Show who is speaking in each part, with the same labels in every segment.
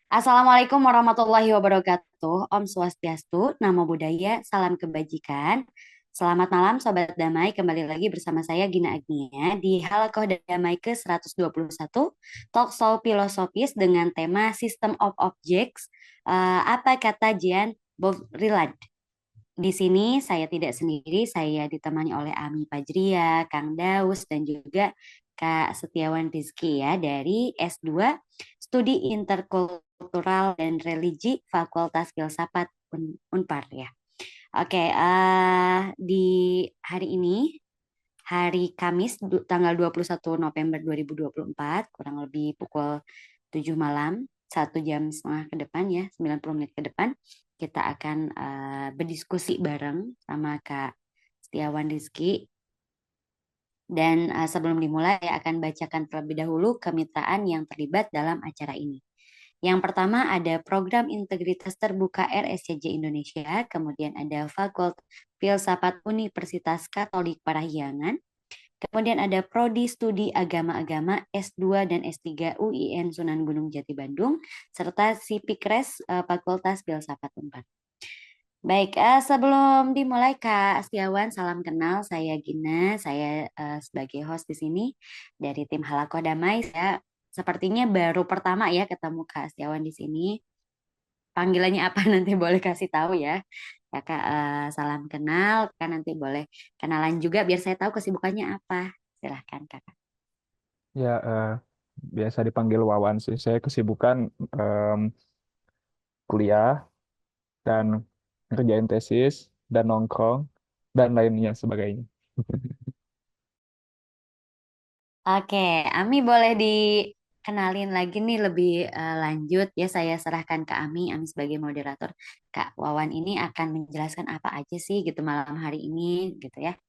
Speaker 1: Assalamualaikum warahmatullahi wabarakatuh. Om Swastiastu, Namo Buddhaya, Salam Kebajikan. Selamat malam Sobat Damai, kembali lagi bersama saya Gina Agnia di Halakoh Damai ke-121, Talk Show Filosofis dengan tema System of Objects, apa kata Jean Baudrillard. Di sini saya tidak sendiri, saya ditemani oleh Ami Fajria, Kang Daus, dan juga Kak Setiawan Rizky ya dari S2 Studi Interkultural dan Religi Fakultas Filsafat Unpar ya. Oke, di hari ini, hari Kamis tanggal 21 November 2024, kurang lebih pukul 7 malam, 1 jam setengah ke depan ya, 90 menit ke depan, kita akan berdiskusi bareng sama Kak Setiawan Rizky. Dan sebelum dimulai, saya akan bacakan terlebih dahulu kemitraan yang terlibat dalam acara ini. Yang pertama ada Program Integritas Terbuka RSCJ Indonesia, kemudian ada Fakultas Filsafat Universitas Katolik Parahyangan, kemudian ada Prodi Studi Agama-Agama S2 dan S3 UIN Sunan Gunung Jati Bandung, serta Sipikres Fakultas Filsafat Unpad. Baik, sebelum dimulai Kak Setiawan, salam kenal. Saya Gina, saya sebagai host di sini dari tim Halakoh Damai. Saya sepertinya baru pertama ya ketemu Kak Setiawan di sini. Panggilannya apa nanti boleh kasih tahu ya. Kakak salam kenal, kan nanti boleh kenalan juga biar saya tahu kesibukannya apa. Silahkan Kakak.
Speaker 2: Ya, biasa dipanggil Wawan sih. Saya kesibukan em, kuliah dan ngerjain tesis dan nongkrong dan lainnya sebagainya.
Speaker 1: Oke, Ami boleh dikenalin lagi nih lebih lanjut ya. Saya serahkan ke Ami, Ami sebagai moderator. Kak Wawan ini akan menjelaskan apa aja sih gitu malam hari ini gitu ya.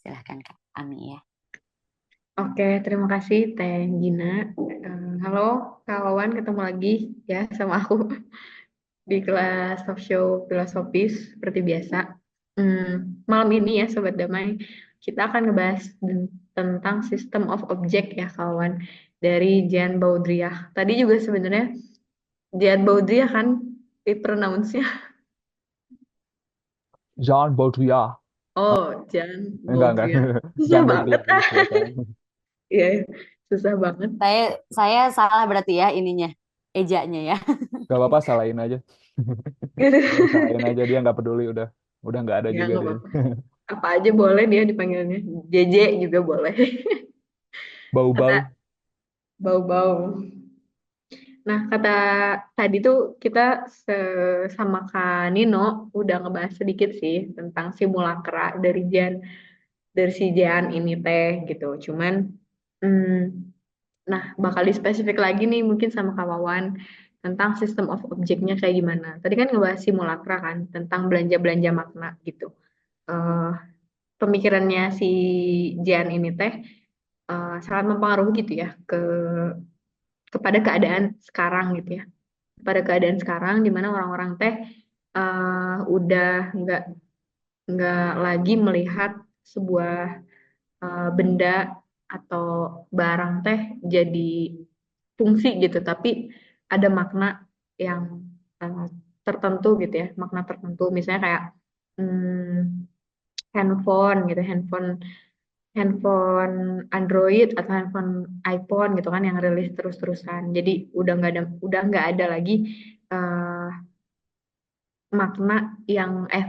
Speaker 1: Silahkan Kak Ami ya.
Speaker 3: Oke, terima kasih Teh Gina. Halo, Kak Wawan, ketemu lagi ya sama aku di kelas talk show filosofis seperti biasa. Malam ini ya Sobat Damai, kita akan ngebahas tentang System of Object ya kawan dari Jean Baudrillard. Tadi juga sebenarnya Jean Baudrillard kan di pronounce-nya.
Speaker 2: Jean Baudrillard. Oh,
Speaker 3: Oh, Jean
Speaker 2: enggak.
Speaker 3: Baudrillard. Susah
Speaker 2: Jean
Speaker 3: banget
Speaker 2: Baudrillard
Speaker 3: ah.
Speaker 2: silakan.
Speaker 3: Iya, susah banget.
Speaker 1: Saya saya salah berarti ya ininya, ejanya ya.
Speaker 2: Gak apa-apa, salahin aja. Udah salahin aja, dia nggak peduli, udah nggak ada
Speaker 3: Ya,
Speaker 2: juga
Speaker 3: nggak
Speaker 2: dia.
Speaker 3: apa-apa. Apa aja boleh dia dipanggilnya. JJ juga boleh. Kata
Speaker 2: Bau-bau.
Speaker 3: bau-bau. Nah, kata tadi tuh kita sama Kak Nino udah ngebahas sedikit sih tentang simulakra dari si Jan ini teh gitu. Cuman, hmm, nah bakal dispesifik lagi nih mungkin sama Kak Wawan tentang sistem of objeknya kayak gimana. Tadi kan ngebahas simulakra kan tentang belanja-belanja makna gitu. Eh Pemikirannya si Jan ini teh sangat mempengaruhi gitu ya kepada keadaan sekarang gitu ya. Pada keadaan sekarang di mana orang-orang teh udah nggak lagi melihat sebuah benda atau barang teh jadi fungsi gitu, tapi ada makna yang eh, tertentu gitu ya, makna tertentu. Misalnya kayak handphone gitu, handphone handphone Android atau handphone iPhone gitu kan yang rilis terus-terusan. Jadi udah nggak ada lagi eh, makna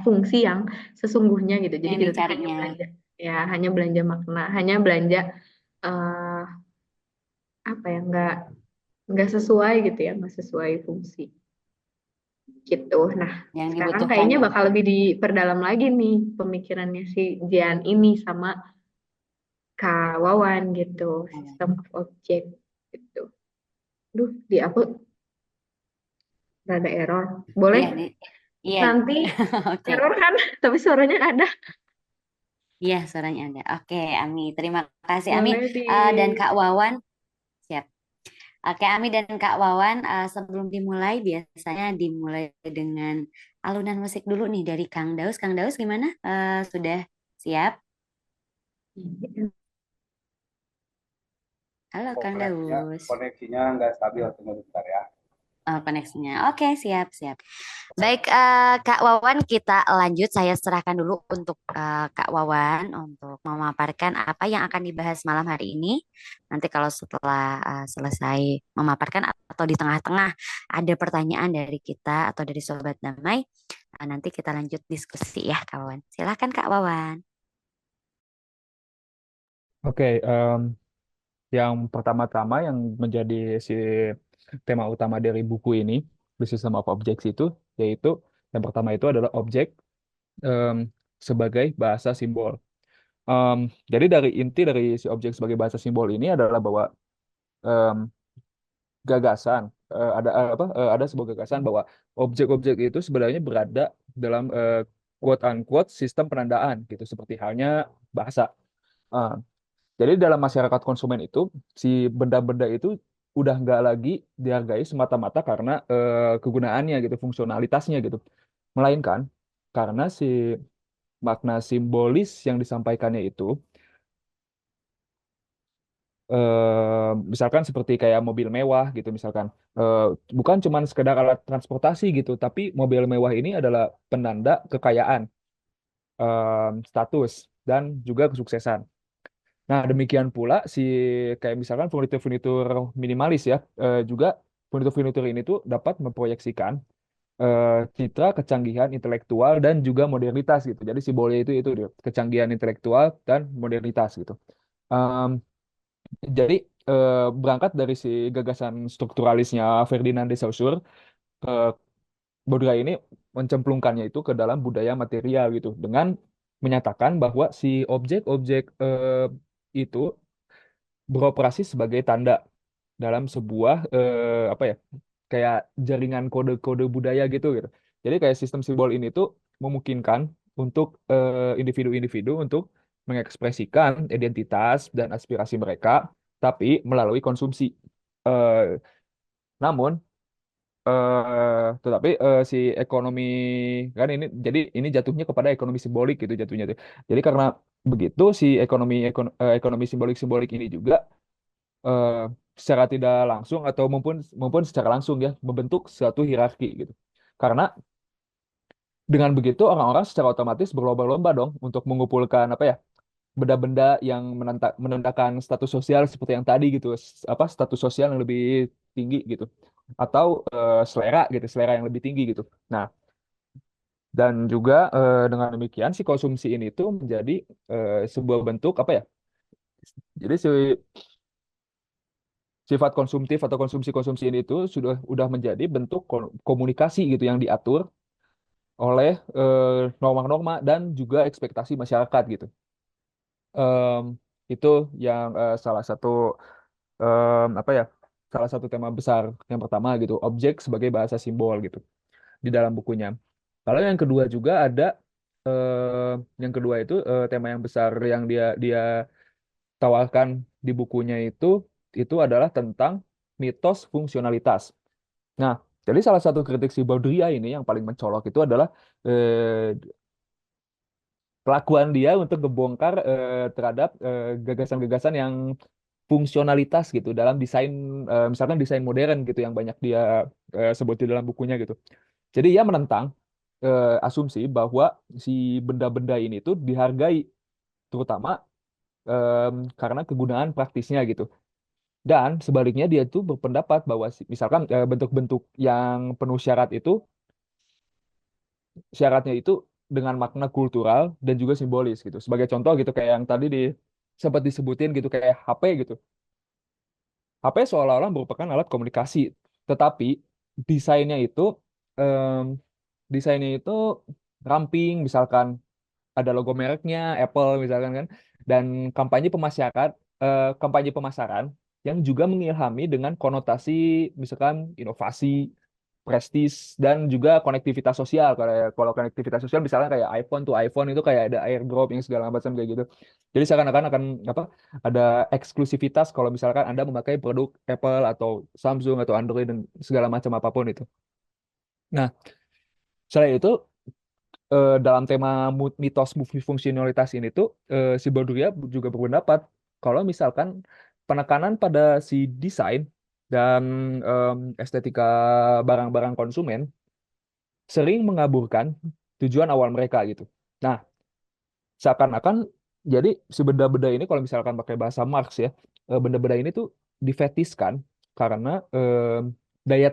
Speaker 3: fungsi yang sesungguhnya gitu. Jadi
Speaker 1: Yang
Speaker 3: kita tuh hanya
Speaker 1: dicarinya.
Speaker 3: belanja ya, hanya belanja makna, hanya belanja eh, apa ya nggak sesuai gitu ya, nggak sesuai fungsi gitu. Nah,
Speaker 1: Yang
Speaker 3: sekarang
Speaker 1: dibutuhkan
Speaker 3: kayaknya
Speaker 1: ya.
Speaker 3: bakal lebih diperdalam lagi nih pemikirannya si Jian ini sama Kak Wawan gitu, sistem of object gitu. Duh, di aku rada error.
Speaker 1: Iya
Speaker 3: Boleh
Speaker 1: nih. Iya.
Speaker 3: nanti
Speaker 1: Oke.
Speaker 3: error kan, tapi suaranya ada.
Speaker 1: Iya, suaranya ada. Oke, Ami. Terima kasih Ami.
Speaker 3: Boleh di
Speaker 1: Dan Kak Wawan, siap. Oke, Ami dan Kak Wawan, sebelum dimulai, biasanya dimulai dengan alunan musik dulu nih dari Kang Daus. Kang Daus gimana? Sudah siap? Halo
Speaker 4: Oh,
Speaker 1: Kang
Speaker 4: koneksinya
Speaker 1: Daus.
Speaker 4: koneksinya nggak stabil, tunggu bentar ya.
Speaker 1: Koneksinya. Oke, siap, siap. Baik, Kak Wawan, kita lanjut. Saya serahkan dulu untuk Kak Wawan untuk memaparkan apa yang akan dibahas malam hari ini. Nanti kalau setelah selesai memaparkan atau di tengah-tengah ada pertanyaan dari kita atau dari Sobat Damai, nanti kita lanjut diskusi ya, Kak Wawan. Silakan Kak Wawan.
Speaker 2: Oke, yang pertama-tama yang menjadi si tema utama dari buku ini, The System of Objects itu, yaitu yang pertama itu adalah objek em, sebagai bahasa simbol. Em, jadi dari inti dari si objek sebagai bahasa simbol ini adalah bahwa em, gagasan ada sebuah gagasan bahwa objek-objek itu sebenarnya berada dalam quote unquote sistem penandaan gitu seperti halnya bahasa. Eh, jadi dalam masyarakat konsumen itu si benda-benda itu udah nggak lagi dihargai semata-mata karena kegunaannya gitu, fungsionalitasnya gitu, melainkan karena si makna simbolis yang disampaikannya itu misalkan seperti kayak mobil mewah gitu misalkan. Eh, bukan cuma sekedar alat transportasi gitu, tapi mobil mewah ini adalah penanda kekayaan, status, dan juga kesuksesan. Nah, demikian pula si kayak misalkan furnitur-furnitur minimalis ya, juga furnitur-furnitur ini tuh dapat memproyeksikan citra kecanggihan intelektual dan juga modernitas gitu. Jadi simbolnya itu dia, kecanggihan intelektual dan modernitas gitu. Em, jadi berangkat dari si gagasan strukturalisnya Ferdinand de Saussure, eh, budaya ini mencemplungkannya itu ke dalam budaya material gitu dengan menyatakan bahwa si objek-objek itu beroperasi sebagai tanda dalam sebuah apa ya, kayak jaringan kode-kode budaya gitu. Jadi kayak sistem simbol ini tuh memungkinkan untuk individu-individu untuk mengekspresikan identitas dan aspirasi mereka, tapi melalui konsumsi. Eh, namun tetapi si ekonomi kan ini jadi ini jatuhnya kepada ekonomi simbolik gitu jatuhnya tuh. Jadi karena begitu si ekonomi simbolik-simbolik ini juga eh, secara tidak langsung atau maupun maupun secara langsung ya membentuk suatu hierarki gitu. Karena dengan begitu orang-orang secara otomatis berlomba-lomba dong untuk mengumpulkan apa ya, benda-benda yang menandakan status sosial seperti yang tadi gitu, apa status sosial yang lebih tinggi gitu, atau selera gitu, selera yang lebih tinggi gitu. Nah, dan juga dengan demikian si konsumsi ini tuh menjadi sebuah bentuk apa ya? Jadi si sifat konsumtif atau konsumsi-konsumsi ini tuh udah menjadi bentuk komunikasi gitu yang diatur oleh norma-norma dan juga ekspektasi masyarakat gitu. Em, itu yang salah satu apa ya? Salah satu tema besar yang pertama gitu, objek sebagai bahasa simbol gitu di dalam bukunya. Kalau yang kedua juga ada yang kedua itu tema yang besar yang dia dia tawarkan di bukunya itu adalah tentang mitos fungsionalitas. Nah, jadi salah satu kritik si Baudrillard ini yang paling mencolok itu adalah eh, kelakuan dia untuk ngebongkar terhadap gagasan-gagasan yang fungsionalitas gitu dalam desain, misalkan desain modern gitu yang banyak dia sebut di dalam bukunya gitu. Jadi ia menentang asumsi bahwa si benda-benda ini tuh dihargai terutama karena kegunaan praktisnya gitu. Dan sebaliknya dia tuh berpendapat bahwa misalkan bentuk-bentuk yang penuh syarat itu syaratnya itu dengan makna kultural dan juga simbolis gitu. Sebagai contoh gitu kayak yang tadi sempat disebutin gitu kayak HP gitu. HP seolah-olah merupakan alat komunikasi, tetapi desainnya itu em, desainnya itu ramping misalkan ada logo mereknya Apple misalkan kan, dan kampanye pemasaran yang juga mengilhami dengan konotasi misalkan inovasi, prestis, dan juga konektivitas sosial. Kalau konektivitas sosial misalnya kayak iPhone tuh, iPhone itu kayak ada AirDrop yang segala macam kayak gitu. Jadi seakan-akan akan apa, ada eksklusivitas kalau misalkan Anda memakai produk Apple atau Samsung atau Android dan segala macam apapun itu. Nah, selain itu dalam tema mitos fungsionalitas ini tuh si Baduria juga berpendapat kalau misalkan penekanan pada si desain dan estetika barang-barang konsumen sering mengaburkan tujuan awal mereka gitu. Nah, seakan-akan jadi si benda-benda ini kalau misalkan pakai bahasa Marx ya, benda-benda ini tuh difetiskan karena daya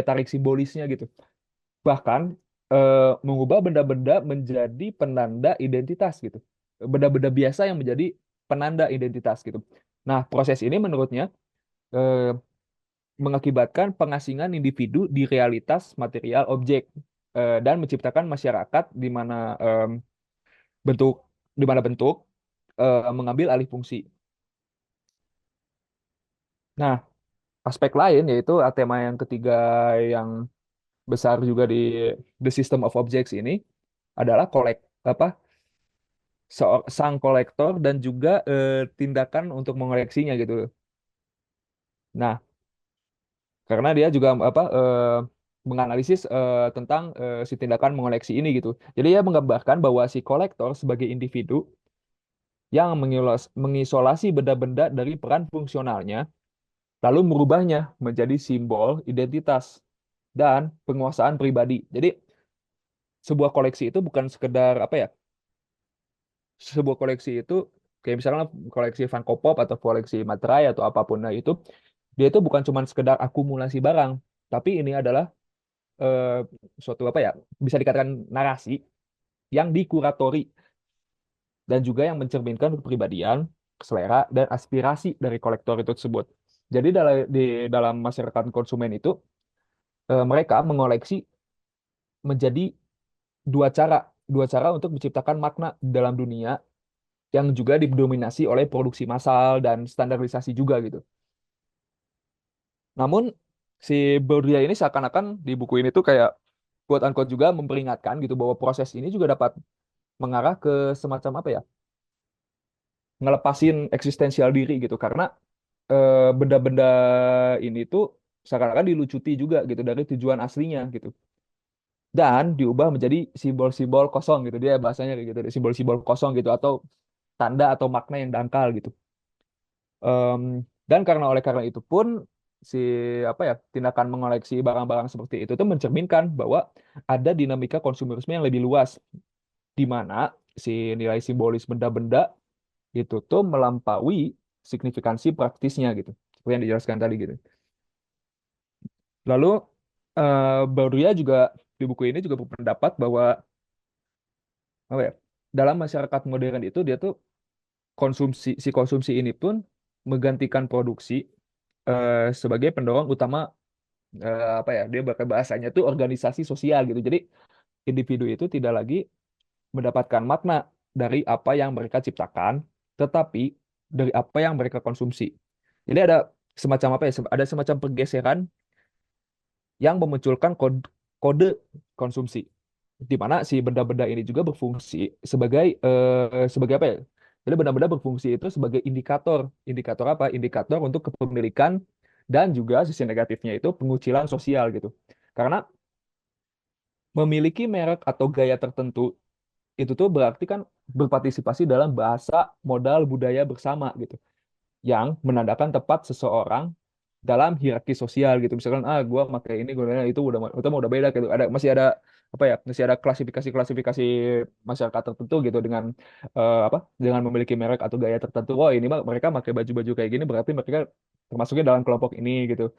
Speaker 2: tarik simbolisnya gitu. Bahkan mengubah benda-benda menjadi penanda identitas gitu. Benda-benda biasa yang menjadi penanda identitas gitu. Nah, proses ini menurutnya eh, mengakibatkan pengasingan individu di realitas material objek dan menciptakan masyarakat bentuk di mana bentuk mengambil alih fungsi. Nah, aspek lain yaitu tema yang ketiga yang besar juga di The System of Objects ini adalah apa sang kolektor dan juga tindakan untuk mengoleksinya gitu. Nah, karena dia juga menganalisis tentang si tindakan mengoleksi ini gitu. Jadi dia menggambarkan bahwa si kolektor sebagai individu yang mengisolasi benda-benda dari peran fungsionalnya, lalu merubahnya menjadi simbol identitas dan penguasaan pribadi. Jadi sebuah koleksi itu bukan sekedar apa ya? Sebuah koleksi itu kayak misalnya koleksi Funko Pop atau koleksi materai atau apapun. Nah, itu dia itu bukan cuma sekedar akumulasi barang, tapi ini adalah eh, suatu apa ya? Bisa dikatakan narasi yang dikuratori dan juga yang mencerminkan kepribadian, selera dan aspirasi dari kolektor itu tersebut. Jadi dalam masyarakat konsumen itu mereka mengoleksi menjadi dua cara, dua cara untuk menciptakan makna dalam dunia yang juga didominasi oleh produksi massal dan standarisasi juga gitu. Namun si Baudrillard ini seakan-akan di buku ini tuh kayak quote unquote juga memperingatkan gitu bahwa proses ini juga dapat mengarah ke semacam apa ya? Ngelepasin eksistensial diri gitu karena benda-benda ini tuh seakan-akan dilucuti juga gitu dari tujuan aslinya gitu. Dan diubah menjadi simbol-simbol kosong gitu dia bahasanya kayak gitu, simbol-simbol kosong gitu atau tanda atau makna yang dangkal gitu. Em, dan karena itu pun si apa ya tindakan mengoleksi barang-barang seperti itu tuh mencerminkan bahwa ada dinamika konsumerisme yang lebih luas di mana si nilai simbolis benda-benda itu tuh melampaui signifikansi praktisnya gitu seperti yang dijelaskan tadi gitu. Lalu Baudrillard juga di buku ini juga berpendapat bahwa apa ya dalam masyarakat modern itu dia tuh konsumsi ini pun menggantikan produksi sebagai pendorong utama apa ya dia pakai bahasanya tuh organisasi sosial gitu. Jadi individu itu tidak lagi mendapatkan makna dari apa yang mereka ciptakan, tetapi dari apa yang mereka konsumsi. Jadi ada semacam apa ya? Ada semacam pergeseran yang memunculkan kode konsumsi, di mana si benda-benda ini juga berfungsi sebagai apa ya? Jadi benda-benda berfungsi itu sebagai indikator, indikator apa? Indikator untuk kepemilikan dan juga sisi negatifnya itu pengucilan sosial gitu. Karena memiliki merek atau gaya tertentu itu tuh berarti kan berpartisipasi dalam bahasa modal budaya bersama gitu yang menandakan tepat seseorang dalam hierarki sosial gitu misalkan gue pakai ini gue itu udah beda gitu ada masih ada apa ya masih ada klasifikasi masyarakat tertentu gitu dengan apa dengan memiliki merek atau gaya tertentu oh ini mah mereka pakai baju-baju kayak gini berarti mereka termasuknya dalam kelompok ini gitu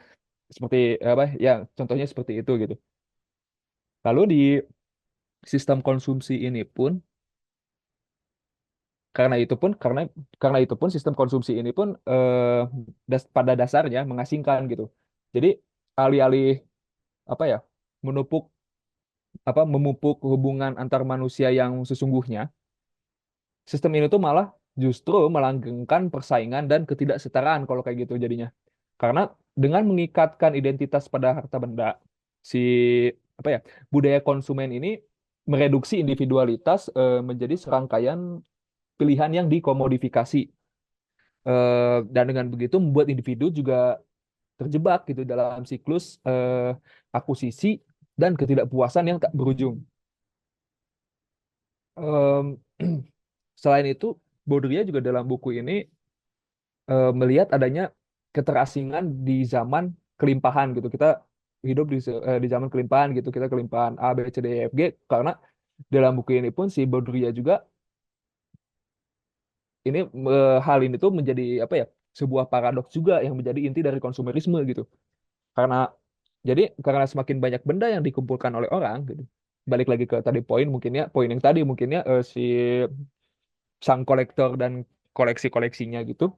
Speaker 2: seperti apa ya contohnya seperti itu gitu lalu di sistem konsumsi ini pun karena itu pun sistem konsumsi ini pun pada dasarnya mengasingkan gitu. Jadi alih-alih apa ya menupuk memupuk hubungan antar manusia yang sesungguhnya, sistem ini tuh malah justru melanggengkan persaingan dan ketidaksetaraan kalau kayak gitu jadinya. Karena dengan mengikatkan identitas pada harta benda, si apa ya budaya konsumen ini mereduksi individualitas menjadi serangkaian pilihan yang dikomodifikasi. Dan dengan begitu membuat individu juga terjebak gitu dalam siklus akuisisi dan ketidakpuasan yang tak berujung. Em, Selain itu, Baudrillard juga dalam buku ini melihat adanya keterasingan di zaman kelimpahan gitu. Kita hidup di zaman kelimpahan gitu. Kita kelimpahan A, B, C, D, E, F, G. Karena dalam buku ini pun si Baudrillard juga ini hal ini tuh menjadi apa ya, sebuah paradoks juga yang menjadi inti dari konsumerisme gitu. Karena karena semakin banyak benda yang dikumpulkan oleh orang gitu. Balik lagi ke tadi poin yang tadi mungkinnya si sang kolektor dan koleksi-koleksinya gitu.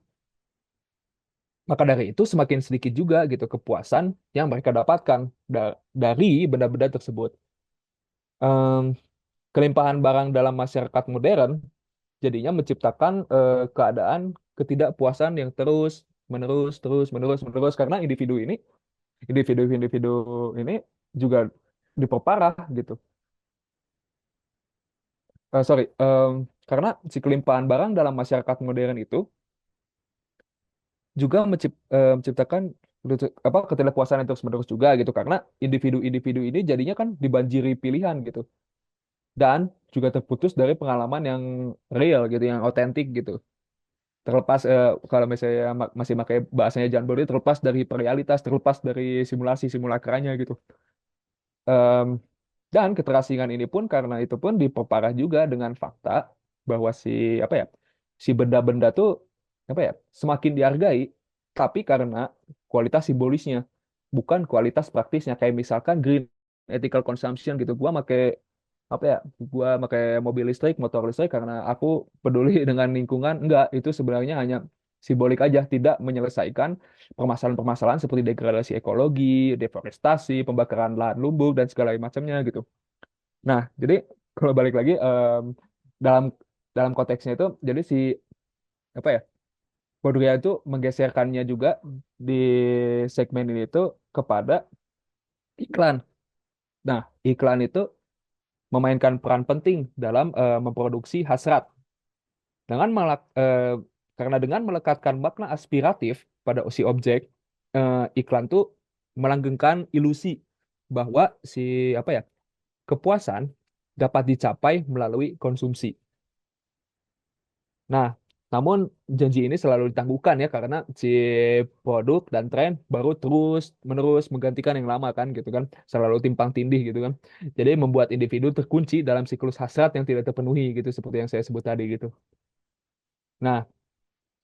Speaker 2: Maka dari itu semakin sedikit juga gitu kepuasan yang mereka dapatkan dari benda-benda tersebut. Em, Kelimpahan barang dalam masyarakat modern jadinya menciptakan keadaan ketidakpuasan yang terus menerus karena individu-individu ini juga diperparah gitu. Sorry, karena si kelimpahan barang dalam masyarakat modern itu juga menciptakan apa ketidakpuasan yang terus-menerus juga gitu karena individu-individu ini jadinya kan dibanjiri pilihan gitu dan juga terputus dari pengalaman yang real gitu, yang otentik gitu. Terlepas kalau misalnya masih pakai bahasanya John Bowlby, terlepas dari realitas, terlepas dari simulasi simulakranya gitu. Em, dan keterasingan ini pun karena itu pun diperparah juga dengan fakta bahwa apa ya si benda-benda tuh apa ya semakin dihargai tapi karena kualitas simbolisnya bukan kualitas praktisnya kayak misalkan green ethical consumption gitu. Apa ya gua pakai mobil listrik, motor listrik karena aku peduli dengan lingkungan. Enggak, itu sebenarnya hanya simbolik aja, tidak menyelesaikan permasalahan-permasalahan seperti degradasi ekologi, deforestasi, pembakaran lahan lumbung dan segala macamnya gitu. Nah, jadi kalau balik lagi dalam dalam konteksnya itu, jadi si apa ya Baudrillard itu menggeserkannya juga di segmen ini itu kepada iklan. Nah, iklan itu memainkan peran penting dalam memproduksi hasrat dengan karena dengan melekatkan makna aspiratif pada si objek, iklan tuh melanggengkan ilusi bahwa si apa ya kepuasan dapat dicapai melalui konsumsi. Nah, namun janji ini selalu ditangguhkan ya karena si produk dan tren baru terus menerus menggantikan yang lama kan gitu kan, selalu timpang tindih gitu kan. Jadi membuat individu terkunci dalam siklus hasrat yang tidak terpenuhi gitu seperti yang saya sebut tadi gitu. Nah,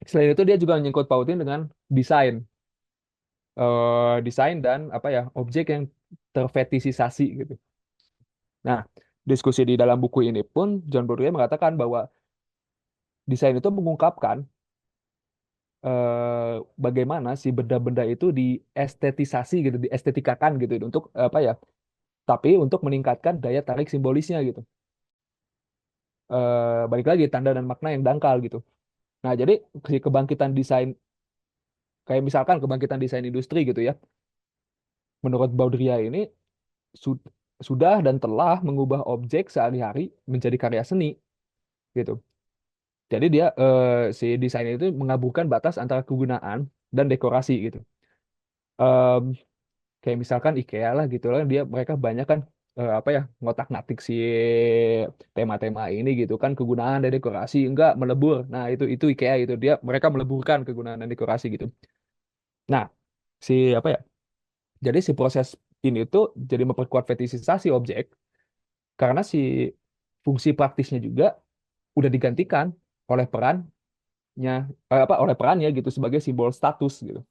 Speaker 2: selain itu dia juga menyangkut pautin dengan desain, desain dan apa ya objek yang terfetisisasi gitu. Nah, diskusi di dalam buku ini pun John Bourdieu mengatakan bahwa desain itu mengungkapkan bagaimana si benda-benda itu diestetisasi gitu, diestetikakan gitu untuk apa ya? Tapi untuk meningkatkan daya tarik simbolisnya gitu. Balik lagi tanda dan makna yang dangkal gitu. Nah, jadi si kebangkitan desain kayak misalkan kebangkitan desain industri gitu ya. Menurut Baudrillard ini su- sudah dan telah mengubah objek sehari-hari menjadi karya seni gitu. Jadi si desain itu mengaburkan batas antara kegunaan dan dekorasi gitu. Em, Kayak misalkan IKEA lah gitu lah mereka banyak kan apa ya ngotak-ngatik si tema-tema ini gitu kan kegunaan dan dekorasi enggak melebur. Nah, itu IKEA itu mereka meleburkan kegunaan dan dekorasi gitu. Nah, si apa ya? Jadi si proses ini tuh jadi memperkuat fetisisasi objek karena si fungsi praktisnya juga udah digantikan oleh oleh perannya gitu sebagai simbol status gitu.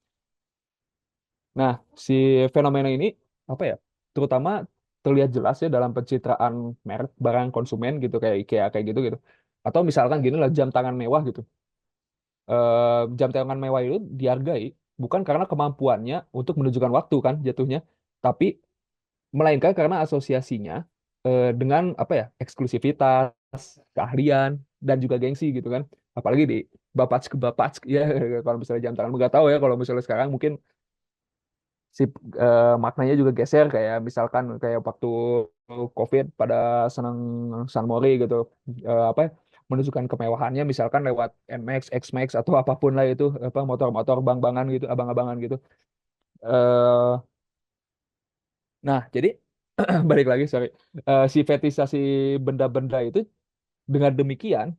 Speaker 2: Nah, si fenomena ini apa ya? Terutama terlihat jelas ya dalam pencitraan merek barang konsumen gitu kayak IKEA kayak gitu gitu. Atau misalkan gini lah jam tangan mewah gitu. Jam tangan mewah itu dihargai bukan karena kemampuannya untuk menunjukkan waktu kan jatuhnya, tapi melainkan karena asosiasinya dengan apa ya? Eksklusivitas, keahlian dan juga gengsi gitu kan. Apalagi di bapak ya kalau misalnya jam tangan nggak tahu ya kalau misalnya sekarang mungkin si maknanya juga geser kayak misalkan kayak waktu COVID pada senang San Mori gitu apa menunjukkan kemewahannya misalkan lewat NMAX, XMAX atau apapun lah itu apa motor-motor bang-bangan gitu, abang-abangan gitu. eh nah, jadi balik lagi sorry. Si fetisasi benda-benda itu dengan demikian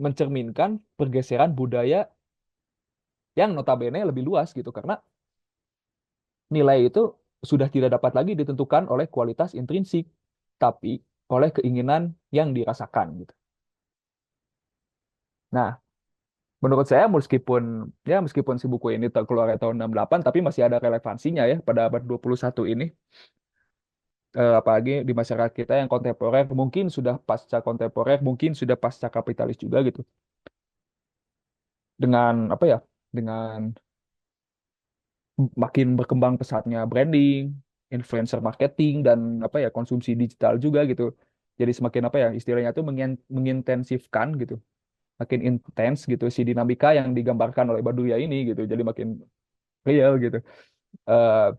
Speaker 2: mencerminkan pergeseran budaya yang notabene lebih luas gitu karena nilai itu sudah tidak dapat lagi ditentukan oleh kualitas intrinsik, tapi oleh keinginan yang dirasakan gitu. Nah, menurut saya meskipun si buku ini keluar tahun 68 tapi masih ada relevansinya ya pada abad 21 ini. Apalagi di masyarakat kita yang kontemporer, mungkin sudah pasca kontemporer, mungkin sudah pasca kapitalis juga gitu. Dengan apa ya? Dengan makin berkembang pesatnya branding, influencer marketing dan apa ya konsumsi digital juga gitu. Jadi semakin apa ya istilahnya tuh mengintensifkan gitu, makin intens gitu si dinamika yang digambarkan oleh Baduya ini gitu. Jadi makin real gitu. Eh,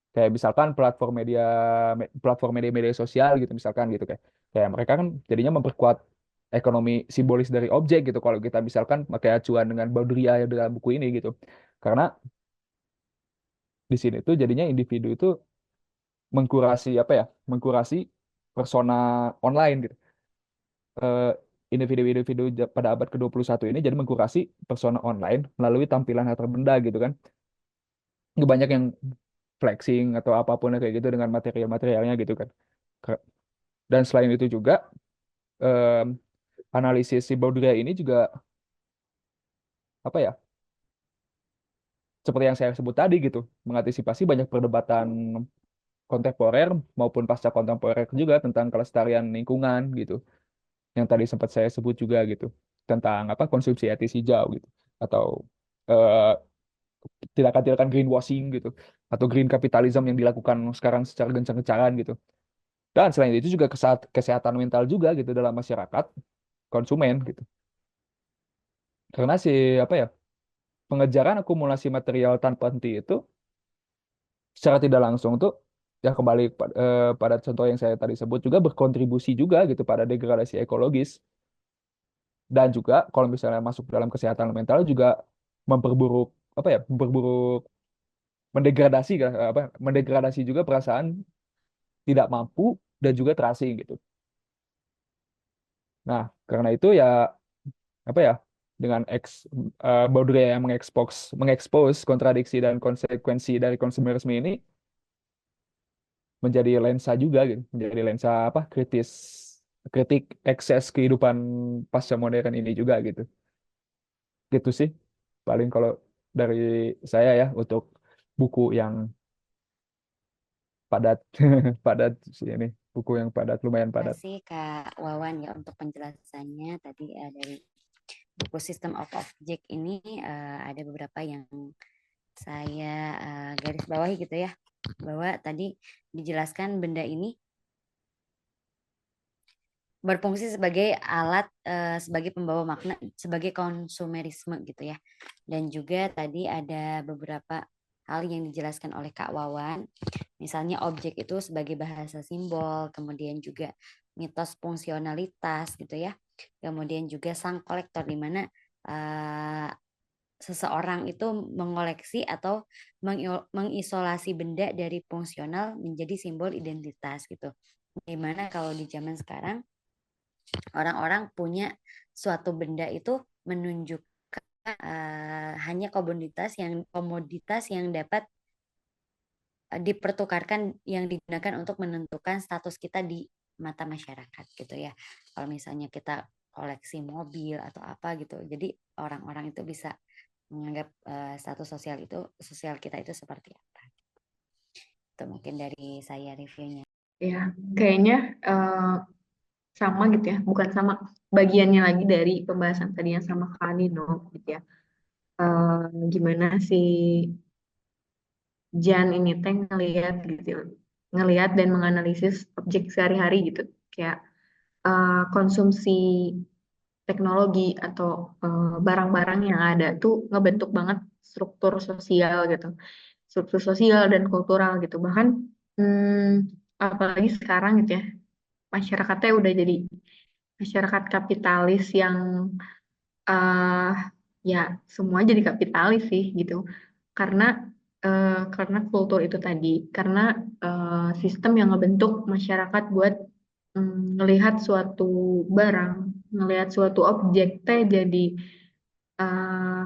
Speaker 2: Kayak misalkan platform media sosial gitu misalkan gitu kayak kayak mereka kan jadinya memperkuat ekonomi simbolis dari objek gitu kalau kita misalkan pakai acuan dengan Baudrillard ya dalam buku ini gitu. Karena di sini tuh jadinya individu itu mengkurasi apa ya? Mengkurasi persona online gitu. Eh, Individu-individu pada abad ke-21 ini jadi mengkurasi persona online melalui tampilan harta benda gitu kan. Banyak yang flexing atau apapun kayak gitu dengan material-materialnya gitu kan. Dan selain itu juga em, analisis si Baudrillard ini juga apa ya? Seperti yang saya sebut tadi gitu, mengantisipasi banyak perdebatan kontemporer maupun pasca kontemporer juga tentang kelestarian lingkungan gitu. Yang tadi sempat saya sebut juga gitu tentang apa konsumsi etis hijau gitu atau eh, tindakan-tindakan greenwashing gitu atau green capitalism yang dilakukan sekarang secara gencar-gencaran gitu. Dan selain itu juga kesehatan mental juga gitu dalam masyarakat konsumen gitu. Karena si apa ya pengejaran akumulasi material tanpa henti itu secara tidak langsung tuh ya kembali pada contoh yang saya tadi sebut juga berkontribusi juga gitu pada degradasi ekologis dan juga kalau misalnya masuk dalam kesehatan mental juga memperburuk apa ya memperburuk mendegradasi apa mendegradasi juga perasaan tidak mampu dan juga terasing gitu. Nah, karena itu ya apa ya dengan Baudrillard yang mengekspos kontradiksi dan konsekuensi dari konsumerisme ini menjadi lensa juga gitu, menjadi lensa apa kritik ekses kehidupan pasca modern ini juga gitu. Gitu sih paling kalau dari saya ya untuk buku yang padat padat sih ini buku yang padat lumayan
Speaker 1: Terima
Speaker 2: padat.
Speaker 1: kasih Kak Wawan ya untuk penjelasannya tadi dari buku System of Object ini ada beberapa yang saya garis bawahi gitu ya bahwa tadi dijelaskan benda ini berfungsi sebagai alat sebagai pembawa makna sebagai konsumerisme gitu ya dan juga tadi ada beberapa hal yang dijelaskan oleh Kak Wawan misalnya objek itu sebagai bahasa simbol kemudian juga mitos fungsionalitas gitu ya kemudian juga sang kolektor di mana uh, seseorang itu mengoleksi atau mengisolasi benda dari fungsional menjadi simbol identitas gitu. Dimana kalau di zaman sekarang orang-orang punya suatu benda itu menunjukkan hanya komoditas yang dapat dipertukarkan yang digunakan untuk menentukan status kita di mata masyarakat gitu ya. Kalau misalnya kita koleksi mobil atau apa gitu. Jadi orang-orang itu bisa menganggap status sosial kita itu seperti apa. Itu mungkin dari saya reviewnya.
Speaker 3: Ya, kayaknya sama gitu ya, bukan sama bagiannya lagi dari pembahasan tadi yang sama Kak Nino gitu ya. Gimana sih Jan ini teh ngelihat gitu, ngelihat dan menganalisis objek sehari-hari gitu, kayak konsumsi teknologi atau barang-barang yang ada tuh ngebentuk banget struktur sosial gitu, struktur sosial dan kultural gitu. Bahkan apalagi sekarang gitu ya, masyarakatnya udah jadi masyarakat kapitalis yang eh ya semua jadi kapitalis sih gitu. Karena karena kultur itu tadi, karena sistem yang ngebentuk masyarakat buat ngelihat suatu barang, ngelihat suatu objek teh jadi eh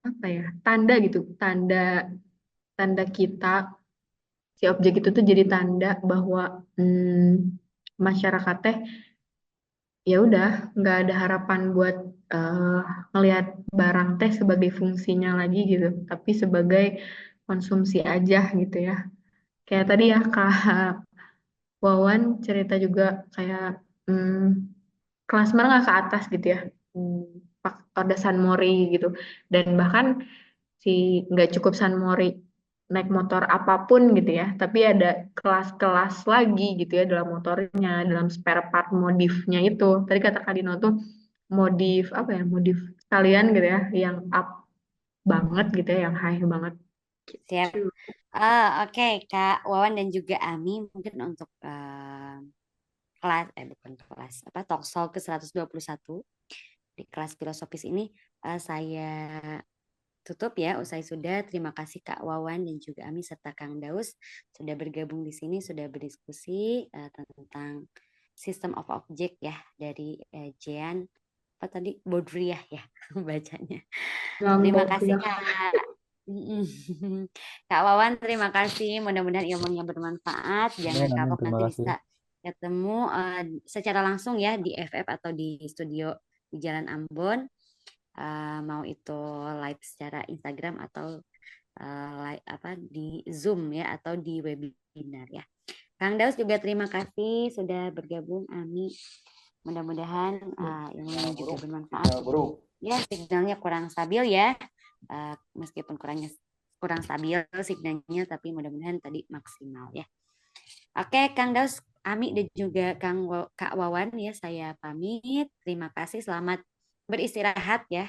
Speaker 3: apa ya, tanda gitu, tanda tanda kita, si objek itu tuh jadi tanda bahwa masyarakat teh ya udah nggak ada harapan buat eh, ngelihat barang teh sebagai fungsinya lagi gitu, tapi sebagai konsumsi aja gitu ya. Kayak tadi ya Kak Wawan cerita juga kayak hmm, kelas menengah ke atas gitu ya, hmm, faktor ada San Mori gitu, dan bahkan si nggak cukup San Mori naik motor apapun gitu ya, tapi ada kelas-kelas lagi gitu ya dalam motornya, dalam spare part modifnya itu. Tadi kata Kadino tuh modif apa ya, modif sekalian gitu ya, yang up banget gitu ya, yang high banget
Speaker 1: Siap.
Speaker 3: gitu.
Speaker 1: Oke, Kak Wawan dan juga Ami, mungkin untuk kelas, bukan kelas, apa, Talkshow ke-121 di kelas filosofis ini saya tutup ya. Usai sudah, terima kasih Kak Wawan dan juga Ami serta Kang Daus sudah bergabung di sini, sudah berdiskusi tentang System of Object ya dari Jean apa tadi, Baudrillard ya bacanya. Terima
Speaker 3: Gambok
Speaker 1: kasih
Speaker 3: ya.
Speaker 1: Kak. Kak Wawan, terima kasih. Mudah-mudahan ilmunya bermanfaat. Jangan
Speaker 2: Amin, amin.
Speaker 1: kapok,
Speaker 2: Terima
Speaker 1: nanti
Speaker 2: kasih.
Speaker 1: bisa ketemu secara langsung ya di FF atau di studio di Jalan Ambon. Mau itu live secara Instagram atau live apa di Zoom ya atau di webinar ya. Kang Daus juga terima kasih sudah bergabung. Ami. Mudah-mudahan ilmunya juga bermanfaat. Ya, signalnya kurang stabil ya. Meskipun kurang stabil signalnya, tapi mudah-mudahan tadi maksimal ya. Oke, Kang Daus, Ami dan juga Kak Wawan ya, saya pamit. Terima kasih, selamat beristirahat ya.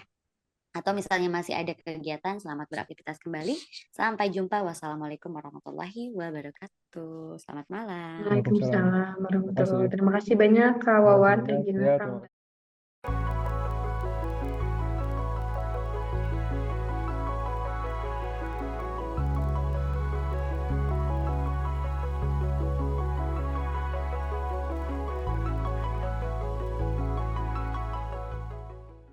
Speaker 1: Atau misalnya masih ada kegiatan, selamat beraktivitas kembali. Sampai jumpa. Wassalamualaikum warahmatullahi wabarakatuh. Selamat malam.
Speaker 2: Waalaikumsalam.
Speaker 3: Waalaikumsalam
Speaker 2: Terima kasih.
Speaker 3: warahmatullahi wabarakatuh. Terima kasih banyak Kak
Speaker 2: Ya,
Speaker 3: Wawan,
Speaker 2: terima
Speaker 3: Teh
Speaker 2: kasih.
Speaker 3: Gina,
Speaker 2: Ya,
Speaker 3: Kang
Speaker 2: terima